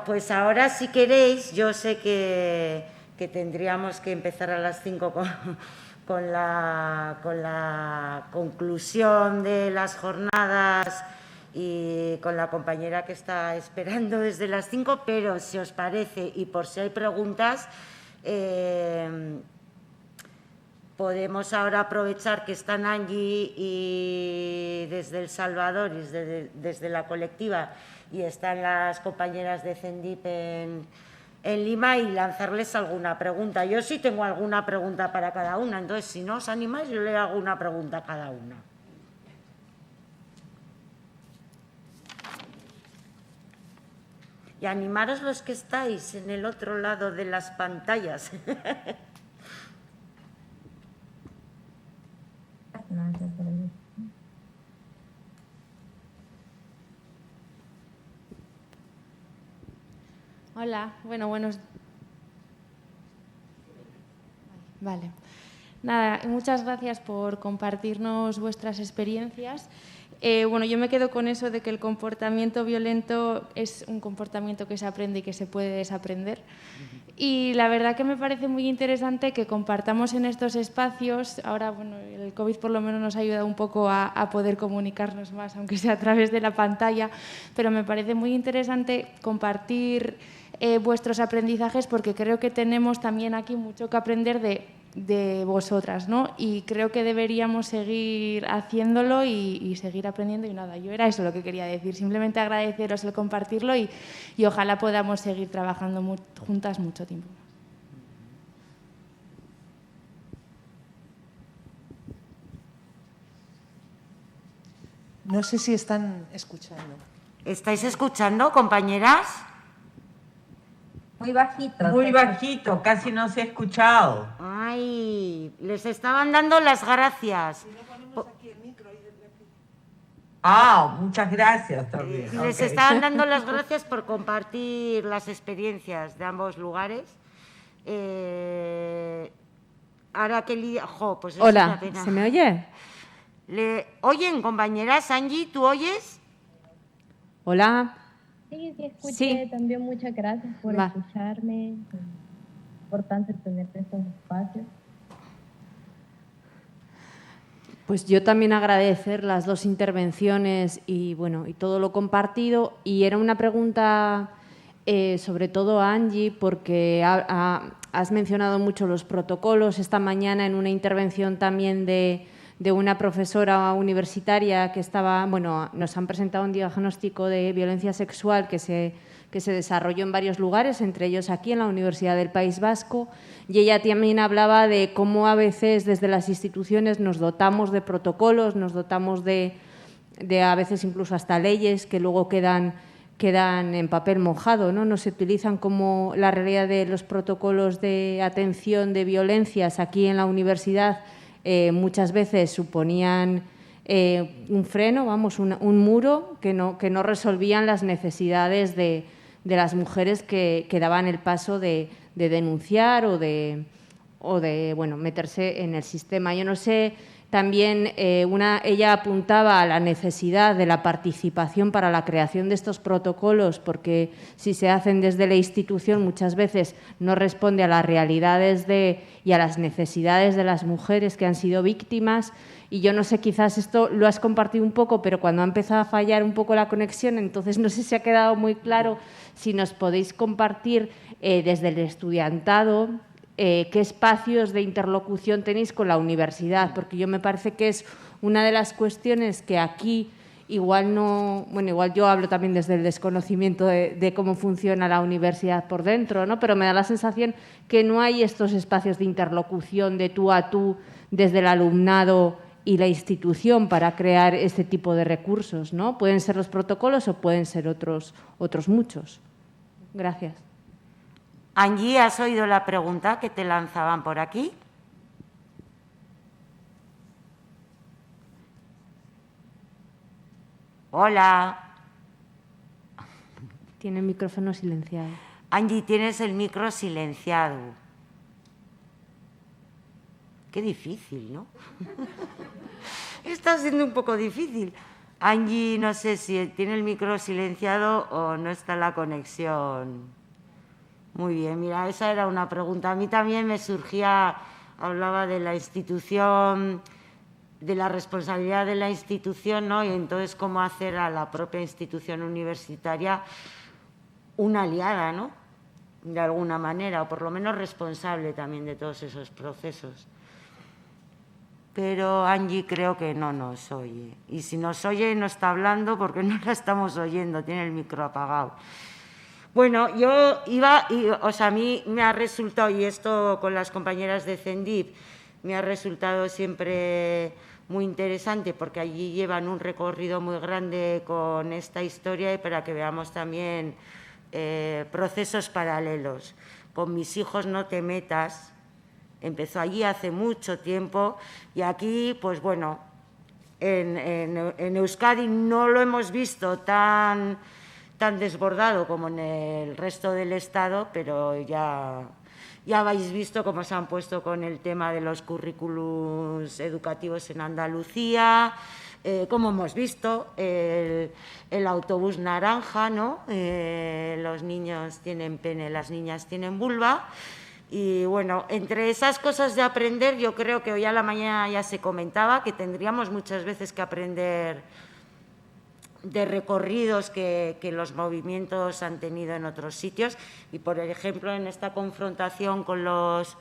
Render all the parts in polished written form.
Pues ahora, si queréis, yo sé que tendríamos que empezar a las 5 con la conclusión de las jornadas y con la compañera que está esperando desde las 5, pero si os parece y por si hay preguntas, podemos ahora aprovechar que están Angie y desde El Salvador y desde la colectiva y están las compañeras de CENDIP en Lima y lanzarles alguna pregunta. Yo sí tengo alguna pregunta para cada una, entonces si no os animáis yo le hago una pregunta a cada una. Y animaros los que estáis en el otro lado de las pantallas. Hola, buenos. Vale. Nada, muchas gracias por compartirnos vuestras experiencias. Yo me quedo con eso de que el comportamiento violento es un comportamiento que se aprende y que se puede desaprender. Y la verdad que me parece muy interesante que compartamos en estos espacios. Ahora, el COVID por lo menos nos ha ayudado un poco a poder comunicarnos más, aunque sea a través de la pantalla, pero me parece muy interesante compartir vuestros aprendizajes porque creo que tenemos también aquí mucho que aprender de vosotras, ¿no? Y creo que deberíamos seguir haciéndolo y seguir aprendiendo y nada, yo era eso lo que quería decir, simplemente agradeceros el compartirlo y ojalá podamos seguir trabajando juntas mucho tiempo. No sé si están escuchando. ¿Estáis escuchando, compañeras? Muy bajito. Muy bajito, casi no se ha escuchado. Ay, les estaban dando las gracias. Si no ponemos aquí el micro y Muchas gracias también. Les estaban dando las gracias por compartir las experiencias de ambos lugares. Ahora que pues es Hola, una pena. ¿Se me oye? ¿Oyen, compañeras? Angie, ¿tú oyes? Hola. Sí, escuché. Sí. También muchas gracias por escucharme. Es importante tener estos espacios. Pues yo también agradecer las dos intervenciones y todo lo compartido. Y era una pregunta sobre todo a Angie, porque has mencionado mucho los protocolos. Esta mañana en una intervención también de una profesora universitaria que estaba, nos han presentado un diagnóstico de violencia sexual que se desarrolló en varios lugares, entre ellos aquí en la Universidad del País Vasco, y ella también hablaba de cómo a veces desde las instituciones nos dotamos de protocolos, nos dotamos de a veces incluso hasta leyes que luego quedan en papel mojado, ¿no? No se utilizan como la realidad de los protocolos de atención de violencias aquí en la universidad. Muchas veces suponían un freno, un muro que no resolvían las necesidades de las mujeres que daban el paso de denunciar o de meterse en el sistema. Yo no sé, también ella apuntaba a la necesidad de la participación para la creación de estos protocolos, porque si se hacen desde la institución muchas veces no responde a las realidades y a las necesidades de las mujeres que han sido víctimas. Y yo no sé, quizás esto lo has compartido un poco, pero cuando ha empezado a fallar un poco la conexión, entonces no sé si ha quedado muy claro si nos podéis compartir desde el estudiantado qué espacios de interlocución tenéis con la universidad, porque yo me parece que es una de las cuestiones que aquí igual yo hablo también desde el desconocimiento de cómo funciona la universidad por dentro, ¿no? Pero me da la sensación que no hay estos espacios de interlocución de tú a tú desde el alumnado y la institución para crear este tipo de recursos, ¿no? Pueden ser los protocolos o pueden ser otros muchos. Gracias. Angie, ¿has oído la pregunta que te lanzaban por aquí? Hola. Tiene el micrófono silenciado. Angie, tienes el micro silenciado. Qué difícil, ¿no? Está siendo un poco difícil. Angie, no sé si tiene el micro silenciado o no está la conexión. Muy bien, mira, esa era una pregunta. A mí también me surgía, hablaba de la institución, de la responsabilidad de la institución, ¿no? Y entonces cómo hacer a la propia institución universitaria una aliada, ¿no? De alguna manera, o por lo menos responsable también de todos esos procesos. Pero Angie creo que no nos oye. Y si nos oye, no está hablando porque no la estamos oyendo, tiene el micro apagado. Bueno, yo iba, o sea, a mí me ha resultado, y esto con las compañeras de CENDIP, me ha resultado siempre muy interesante porque allí llevan un recorrido muy grande con esta historia y para que veamos también procesos paralelos. Con Mis hijos no te metas, empezó allí hace mucho tiempo y aquí, pues bueno, en Euskadi no lo hemos visto tan desbordado como en el resto del Estado, pero ya habéis visto cómo se han puesto con el tema de los currículos educativos en Andalucía, como hemos visto, el autobús naranja, ¿no? Los niños tienen pene, las niñas tienen vulva. Y bueno, entre esas cosas de aprender, yo creo que hoy a la mañana ya se comentaba que tendríamos muchas veces que aprender de recorridos que los movimientos han tenido en otros sitios y, por ejemplo, en esta confrontación con los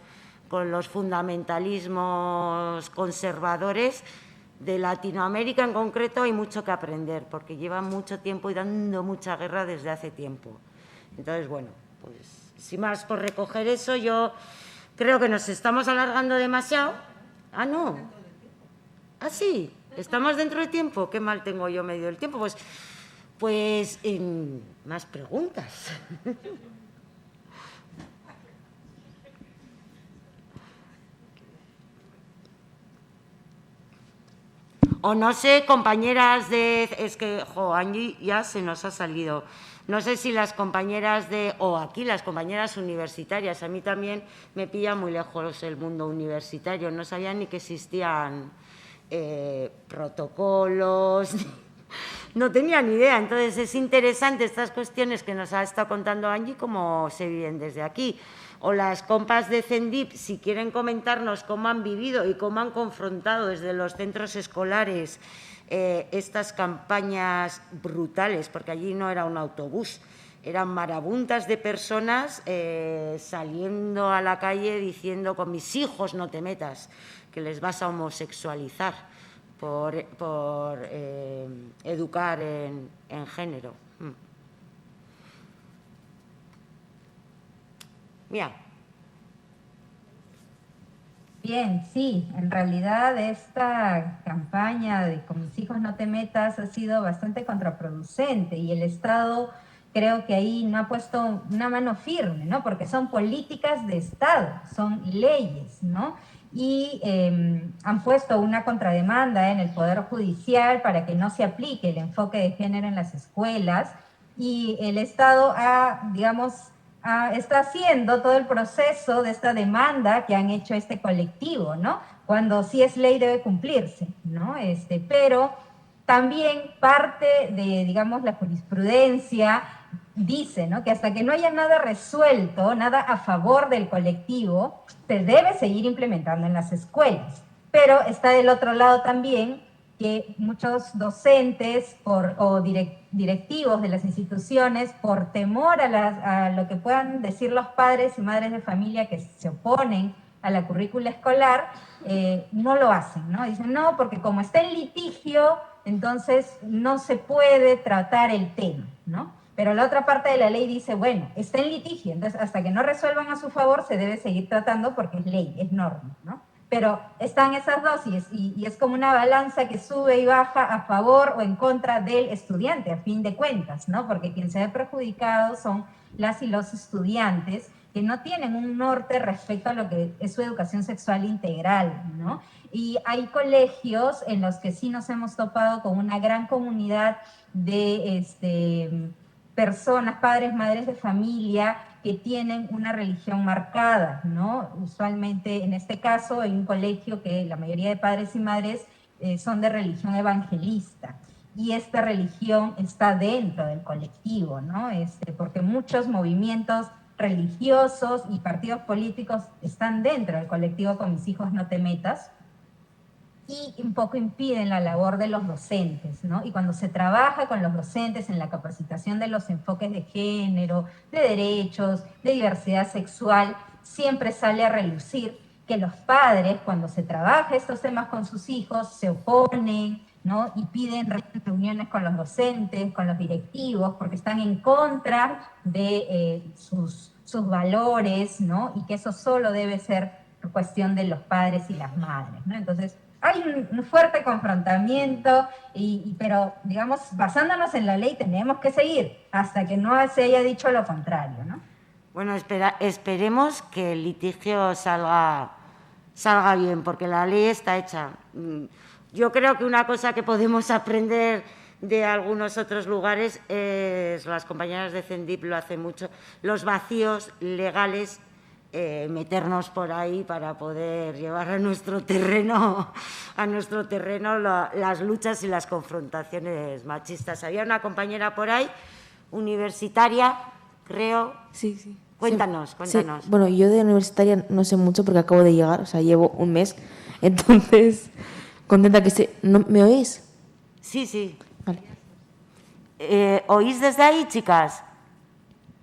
fundamentalismos conservadores de Latinoamérica en concreto hay mucho que aprender porque llevan mucho tiempo y dando mucha guerra desde hace tiempo. Entonces, bueno, pues sin más por recoger eso, yo creo que nos estamos alargando demasiado. Ah, no. Ah, sí. ¿Estamos dentro de tiempo? Qué mal tengo yo medio el tiempo. Pues más preguntas. O no sé, compañeras de... Es que, Angie ya se nos ha salido. No sé si las compañeras o aquí las compañeras universitarias, a mí también me pilla muy lejos el mundo universitario. No sabía ni que existían protocolos, no tenía ni idea. Entonces es interesante estas cuestiones que nos ha estado contando Angie, cómo se viven desde aquí. O las compas de CENDIP, si quieren comentarnos cómo han vivido y cómo han confrontado desde los centros escolares estas campañas brutales, porque allí no era un autobús, eran marabuntas de personas saliendo a la calle diciendo con mis hijos no te metas, que les vas a homosexualizar por educar en género. Mira. Bien, sí, en realidad esta campaña de con mis hijos no te metas ha sido bastante contraproducente y el Estado creo que ahí no ha puesto una mano firme, ¿no? Porque son políticas de Estado, son leyes, ¿no? Y han puesto una contrademanda en el Poder Judicial para que no se aplique el enfoque de género en las escuelas y el Estado está haciendo todo el proceso de esta demanda que han hecho este colectivo, ¿no? Cuando sí es ley debe cumplirse, ¿no? Pero también parte de, digamos, la jurisprudencia dice, ¿no? Que hasta que no haya nada resuelto, nada a favor del colectivo, se debe seguir implementando en las escuelas. Pero está del otro lado también que muchos docentes o directivos de las instituciones, por temor a lo que puedan decir los padres y madres de familia que se oponen a la currícula escolar, no lo hacen, ¿no? Dicen, no, porque como está en litigio, entonces no se puede tratar el tema, ¿no? Pero la otra parte de la ley dice, bueno, está en litigio, entonces hasta que no resuelvan a su favor se debe seguir tratando porque es ley, es norma, ¿no? Pero están esas dos y es como una balanza que sube y baja a favor o en contra del estudiante, a fin de cuentas, ¿no? Porque quien se ve perjudicado son las y los estudiantes que no tienen un norte respecto a lo que es su educación sexual integral, ¿no? Y hay colegios en los que sí nos hemos topado con una gran comunidad de personas, padres, madres de familia, que tienen una religión marcada, ¿no? Usualmente, en este caso, hay un colegio que la mayoría de padres y madres son de religión evangelista. y esta religión está dentro del colectivo, ¿no? Porque muchos movimientos religiosos y partidos políticos están dentro del colectivo Con Mis Hijos No Te Metas, y un poco impiden la labor de los docentes, ¿no? Y cuando se trabaja con los docentes en la capacitación de los enfoques de género, de derechos, de diversidad sexual, siempre sale a relucir que los padres, cuando se trabaja estos temas con sus hijos, se oponen, ¿no? Y piden reuniones con los docentes, con los directivos, porque están en contra de sus valores, ¿no? Y que eso solo debe ser cuestión de los padres y las madres, ¿no? Entonces, hay un fuerte confrontamiento, pero, digamos, basándonos en la ley, tenemos que seguir hasta que no se haya dicho lo contrario, ¿no? Bueno, esperemos que el litigio salga bien, porque la ley está hecha. Yo creo que una cosa que podemos aprender de algunos otros lugares es, las compañeras de CENDIP lo hacen mucho, los vacíos legales, meternos por ahí para poder llevar a nuestro terreno las luchas y las confrontaciones machistas. Había una compañera por ahí, universitaria, creo. Sí. Cuéntanos. Sí. Bueno, yo de universitaria no sé mucho porque acabo de llegar, o sea, llevo un mes, entonces, contenta que esté. ¿Me oís? Sí. Vale. ¿Oís desde ahí, chicas?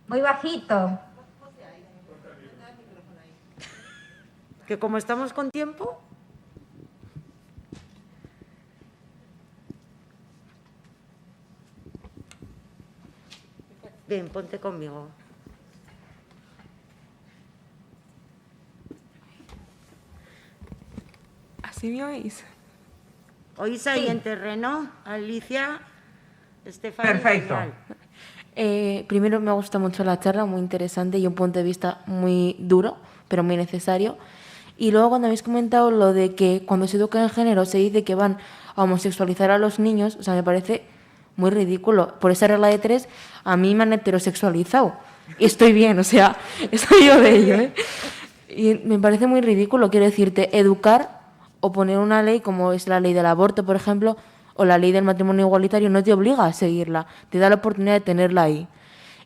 Muy bajito. Que como estamos con tiempo. Ven, ponte conmigo. ¿Así me oís? ¿Oís ahí en terreno, Alicia? Estefania. Perfecto. Primero me gusta mucho la charla, muy interesante y un punto de vista muy duro, pero muy necesario. Y luego cuando habéis comentado lo de que cuando se educa en género se dice que van a homosexualizar a los niños, o sea, me parece muy ridículo. Por esa regla de 3, a mí me han heterosexualizado. Y estoy bien, o sea, estoy yo de ello, ¿eh? Y me parece muy ridículo, quiero decirte, educar o poner una ley como es la ley del aborto, por ejemplo, o la ley del matrimonio igualitario, no te obliga a seguirla, te da la oportunidad de tenerla ahí.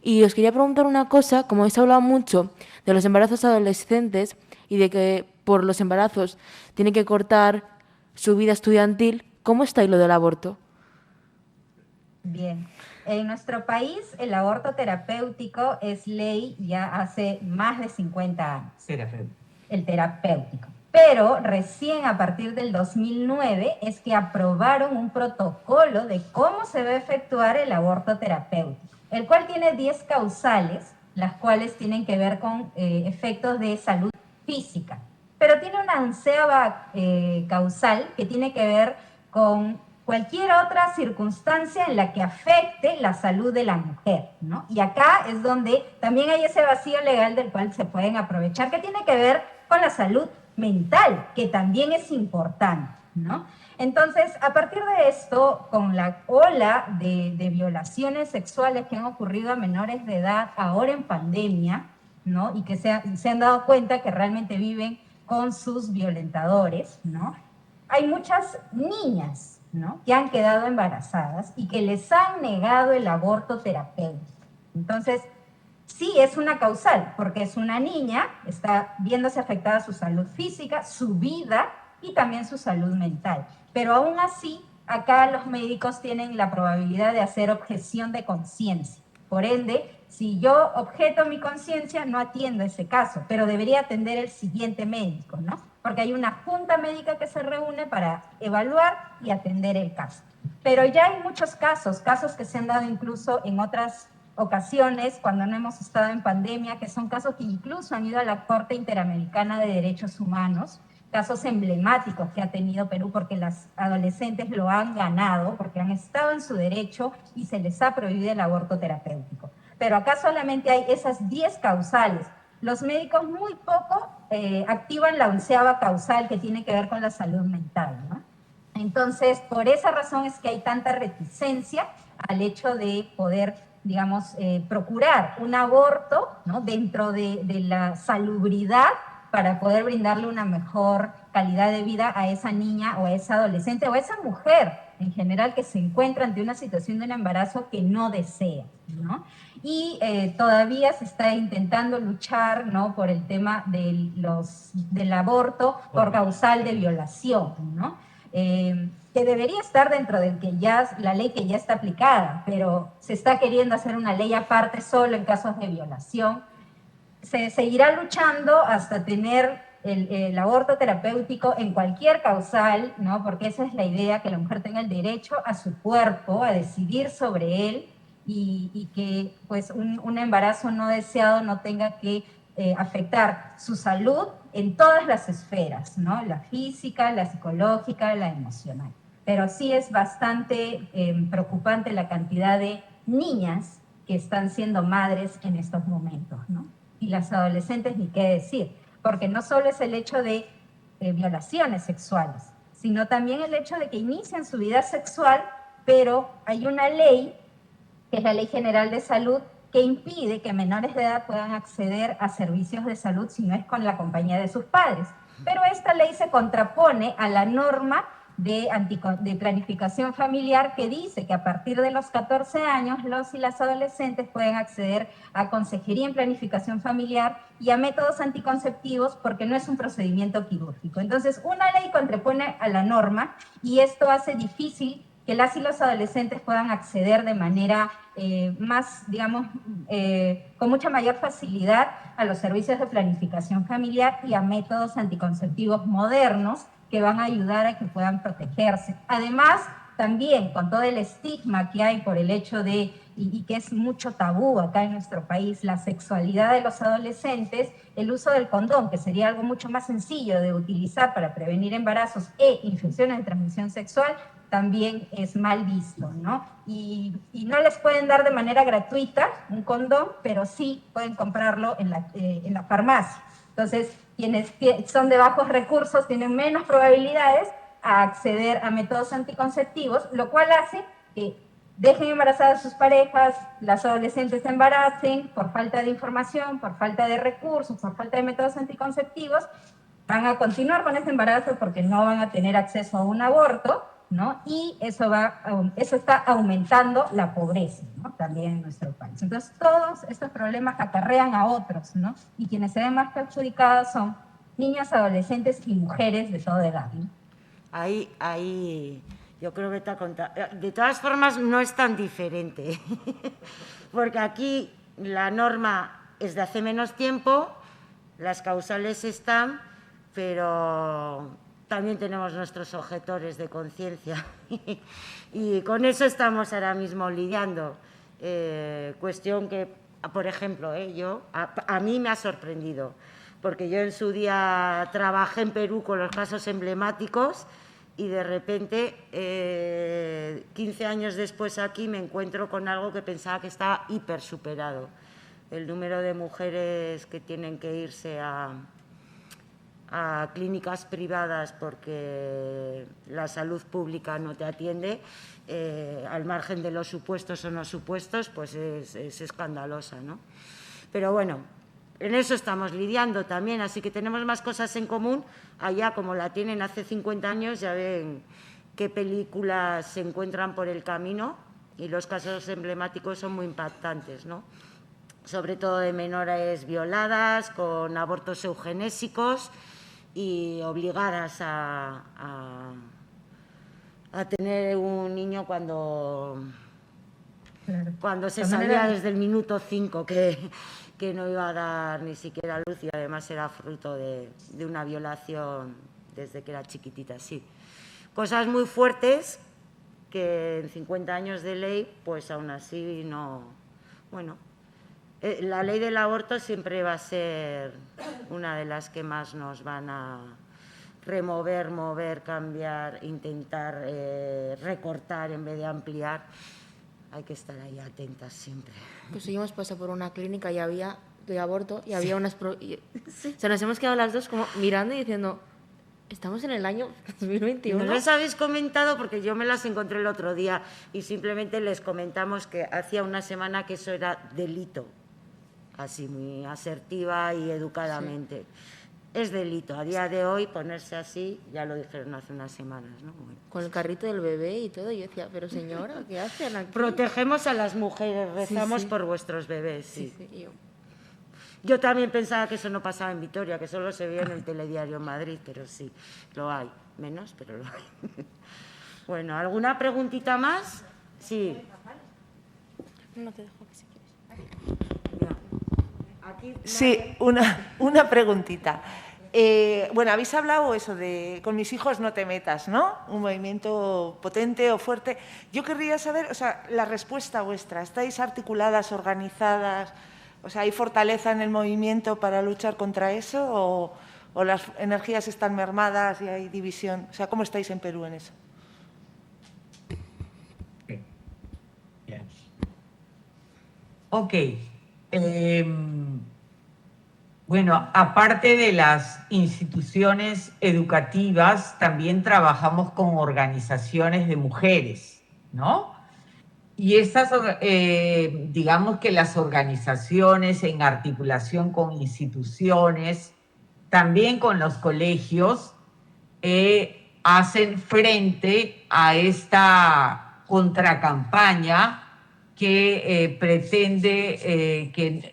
Y os quería preguntar una cosa, como habéis hablado mucho de los embarazos adolescentes y de que por los embarazos tiene que cortar su vida estudiantil, ¿cómo está ahí lo del aborto? Bien. En nuestro país el aborto terapéutico es ley ya hace más de 50 años. El terapéutico. Pero recién a partir del 2009 es que aprobaron un protocolo de cómo se va a efectuar el aborto terapéutico, el cual tiene 10 causales, las cuales tienen que ver con efectos de salud física. Pero tiene una onceava causal que tiene que ver con cualquier otra circunstancia en la que afecte la salud de la mujer, ¿no? Y acá es donde también hay ese vacío legal del cual se pueden aprovechar, que tiene que ver con la salud mental, que también es importante, ¿no? Entonces, a partir de esto, con la ola de violaciones sexuales que han ocurrido a menores de edad ahora en pandemia, ¿no? Y que se han dado cuenta que realmente viven con sus violentadores, ¿no? Hay muchas niñas, ¿no?, que han quedado embarazadas y que les han negado el aborto terapéutico. Entonces, sí es una causal, porque es una niña, está viéndose afectada su salud física, su vida y también su salud mental. Pero aún así, acá los médicos tienen la probabilidad de hacer objeción de conciencia. Por ende, si yo objeto mi conciencia, no atiendo ese caso, pero debería atender el siguiente médico, ¿no? Porque hay una junta médica que se reúne para evaluar y atender el caso. Pero ya hay muchos casos que se han dado incluso en otras ocasiones, cuando no hemos estado en pandemia, que son casos que incluso han ido a la Corte Interamericana de Derechos Humanos, casos emblemáticos que ha tenido Perú porque las adolescentes lo han ganado, porque han estado en su derecho y se les ha prohibido el aborto terapéutico. Pero acá solamente hay esas 10 causales. Los médicos muy poco activan la onceava causal que tiene que ver con la salud mental, ¿no? Entonces, por esa razón es que hay tanta reticencia al hecho de poder, digamos, procurar un aborto, ¿no?, dentro de la salubridad para poder brindarle una mejor calidad de vida a esa niña o a esa adolescente o a esa mujer en general que se encuentra ante una situación de un embarazo que no desea, ¿no? Y todavía se está intentando luchar, ¿no?, por el tema del aborto por causal de violación, ¿no? Que debería estar dentro de la ley que ya está aplicada, pero se está queriendo hacer una ley aparte solo en casos de violación. Se seguirá luchando hasta tener el aborto terapéutico en cualquier causal, ¿no? Porque esa es la idea, que la mujer tenga el derecho a su cuerpo, a decidir sobre él, y que pues un embarazo no deseado no tenga que afectar su salud en todas las esferas, ¿no? La física, la psicológica, la emocional. Pero sí es bastante preocupante la cantidad de niñas que están siendo madres en estos momentos, ¿no? Y las adolescentes ni qué decir, porque no solo es el hecho de violaciones sexuales, sino también el hecho de que inician su vida sexual, pero hay una ley, que es la Ley General de Salud, que impide que menores de edad puedan acceder a servicios de salud si no es con la compañía de sus padres. Pero esta ley se contrapone a la norma de planificación familiar, que dice que a partir de los 14 años los y las adolescentes pueden acceder a consejería en planificación familiar y a métodos anticonceptivos, porque no es un procedimiento quirúrgico. Entonces, una ley contrapone a la norma, y esto hace difícil que las y los adolescentes puedan acceder de manera más, digamos, con mucha mayor facilidad a los servicios de planificación familiar y a métodos anticonceptivos modernos que van a ayudar a que puedan protegerse. Además, también con todo el estigma que hay por el hecho de, y que es mucho tabú acá en nuestro país, la sexualidad de los adolescentes, el uso del condón, que sería algo mucho más sencillo de utilizar para prevenir embarazos e infecciones de transmisión sexual, también es mal visto, ¿no? Y no les pueden dar de manera gratuita un condón, pero sí pueden comprarlo en la farmacia. Entonces, quienes son de bajos recursos tienen menos probabilidades a acceder a métodos anticonceptivos, lo cual hace que dejen embarazadas a sus parejas, las adolescentes se embaracen por falta de información, por falta de recursos, por falta de métodos anticonceptivos, van a continuar con ese embarazo porque no van a tener acceso a un aborto, ¿no? Y eso está aumentando la pobreza, ¿no?, también en nuestro país. Entonces, todos estos problemas acarrean a otros, ¿no? Y quienes se ven más perjudicadas son niñas, adolescentes y mujeres de toda edad, ¿no? Ahí, yo creo que te ha contado. De todas formas, no es tan diferente, porque aquí la norma es de hace menos tiempo, las causales están, pero también tenemos nuestros objetores de conciencia y con eso estamos ahora mismo lidiando. Cuestión que, por ejemplo, a mí me ha sorprendido, porque yo en su día trabajé en Perú con los casos emblemáticos y de repente, 15 años después aquí, me encuentro con algo que pensaba que estaba hiper superado. El número de mujeres que tienen que irse a clínicas privadas porque la salud pública no te atiende, al margen de los supuestos o no supuestos, pues es escandalosa, ¿no? Pero bueno, en eso estamos lidiando también, así que tenemos más cosas en común. Allá, como la tienen hace 50 años, ya ven qué películas se encuentran por el camino, y los casos emblemáticos son muy impactantes, ¿no? Sobre todo de menores violadas, con abortos eugenésicos y obligadas a tener un niño cuando se salía desde el minuto 5, que no iba a dar ni siquiera luz, y además era fruto de una violación desde que era chiquitita, sí. Cosas muy fuertes que en 50 años de ley, pues aún así no... Bueno, la ley del aborto siempre va a ser una de las que más nos van a remover, mover, cambiar, intentar recortar en vez de ampliar. Hay que estar ahí atentas siempre. Pues seguimos pasando por una clínica y había de aborto y había unas... O sea, nos hemos quedado las dos como mirando y diciendo, estamos en el año 2021. No les habéis comentado, porque yo me las encontré el otro día y simplemente les comentamos que hacía una semana que eso era delito, así muy asertiva y educadamente. es delito. A día de hoy ponerse así, ya lo dijeron hace unas semanas, ¿no? Bueno. Con el carrito del bebé y todo, yo decía, pero señora, ¿qué hacen aquí? Protegemos a las mujeres, rezamos sí. por vuestros bebés, sí. Sí, sí, Yo también pensaba que eso no pasaba en Vitoria, que solo se veía en el telediario en Madrid, pero sí, lo hay. Menos, pero lo hay. Bueno, ¿alguna preguntita más? Sí. No te dejo que si quieres. Aquí, Sí, una preguntita. Bueno, habéis hablado eso de con mis hijos no te metas, ¿no? Un movimiento potente o fuerte. Yo querría saber, o sea, la respuesta vuestra. ¿Estáis articuladas, organizadas? O sea, ¿hay fortaleza en el movimiento para luchar contra eso o las energías están mermadas y hay división? O sea, ¿cómo estáis en Perú en eso? Bien. Ok. Bueno, aparte de las instituciones educativas, también trabajamos con organizaciones de mujeres, ¿no? Y estas, digamos que las organizaciones en articulación con instituciones, también con los colegios, hacen frente a esta contracampaña que pretende que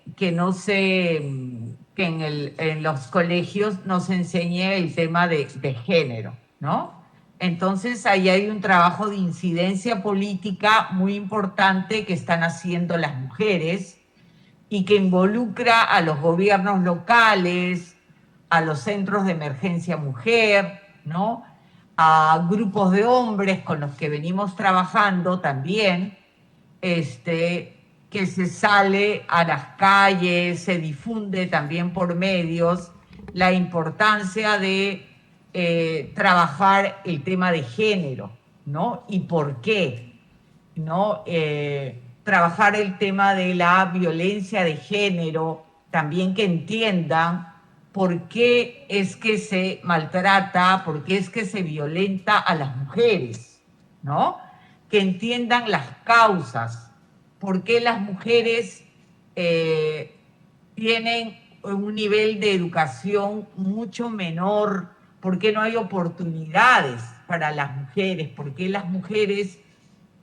en los colegios no se enseñe el tema de género, ¿no? Entonces, ahí hay un trabajo de incidencia política muy importante que están haciendo las mujeres y que involucra a los gobiernos locales, a los centros de emergencia mujer, ¿no? A grupos de hombres con los que venimos trabajando también, que se sale a las calles, se difunde también por medios la importancia de trabajar el tema de género, ¿no? ¿Y por qué? ¿No? Trabajar el tema de la violencia de género, también que entiendan por qué es que se maltrata, por qué es que se violenta a las mujeres, ¿no? Que entiendan las causas, por qué las mujeres tienen un nivel de educación mucho menor, por qué no hay oportunidades para las mujeres, por qué las mujeres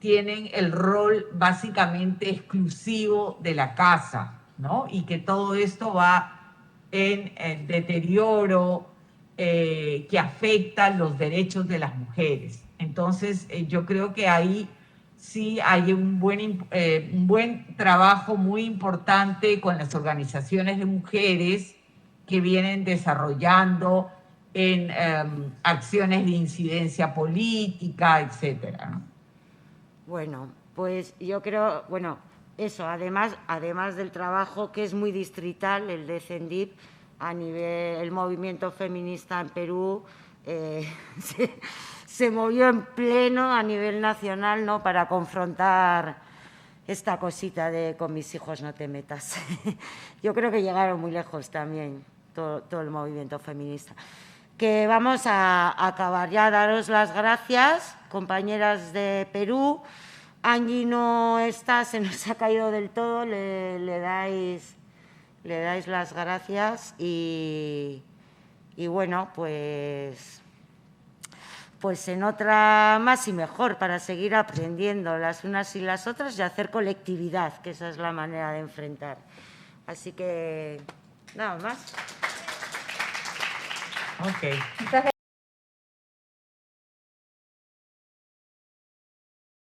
tienen el rol básicamente exclusivo de la casa, ¿no? Y que todo esto va en deterioro que afecta los derechos de las mujeres. Entonces, yo creo que ahí sí hay un buen trabajo muy importante con las organizaciones de mujeres que vienen desarrollando en acciones de incidencia política, etcétera, ¿no? Bueno, pues yo creo, bueno, eso, además del trabajo que es muy distrital, el de CENDIP, a nivel, el movimiento feminista en Perú se movió en pleno a nivel nacional, ¿no?, para confrontar esta cosita de con mis hijos no te metas. Yo creo que llegaron muy lejos también todo el movimiento feminista. Que vamos a acabar ya, daros las gracias, compañeras de Perú. Angie no está, se nos ha caído del todo, le dais las gracias y bueno, pues en otra más y mejor para seguir aprendiendo las unas y las otras y hacer colectividad, que esa es la manera de enfrentar. Así que nada más. Ok. Muchas